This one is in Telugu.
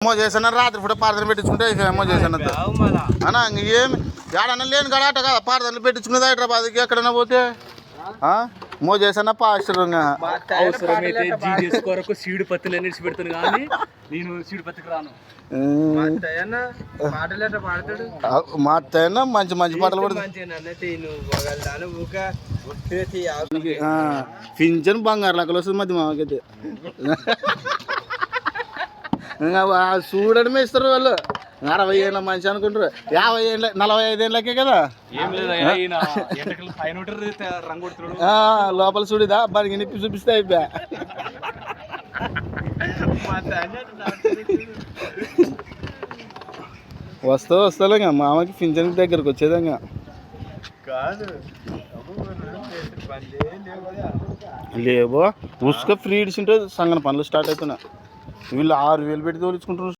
ఏమో చేసిన రాత్రి పూట పారదలు పెట్టించుకుంటే ఏమో చేసిన అన్నా ఏమి ఏడన్నా లేని గడాట కదా పారదలు పెట్టించుకునేది హైదరాబాద్కి ఎక్కడన్నా పోతే మో చేసిన పాస్టర్ అవసరమైతే జీడిఎస్ కొరకు సీడు పత్తులు అనేసి పెడతాను కానీ నేను సీడు పత్తికి రాను. మా అత్తయ్య మంచి మంచి పాటలు పడుతుంది. పింఛన్ బంగారు లెక్కలు వస్తుంది మధ్య మాకైతే. చూడడమే ఇస్తారు వాళ్ళు. 60 ఏళ్ళ మంచి అనుకుంటారు. 50 ఏళ్ళ 45 ఏళ్ళకే కదా. లోపల చూడిదా బాగా నిప్పి చూపిస్తే అయిపోయా. వస్తాలేగా మామకి పింఛన్ దగ్గరకు వచ్చేదంగా లేవో ఉసుక ఫ్రీ ఇడిచింటే సంగన పనులు స్టార్ట్ అవుతున్నా. వీళ్ళు 6000 పెట్టి తోలుచుకుంటారు.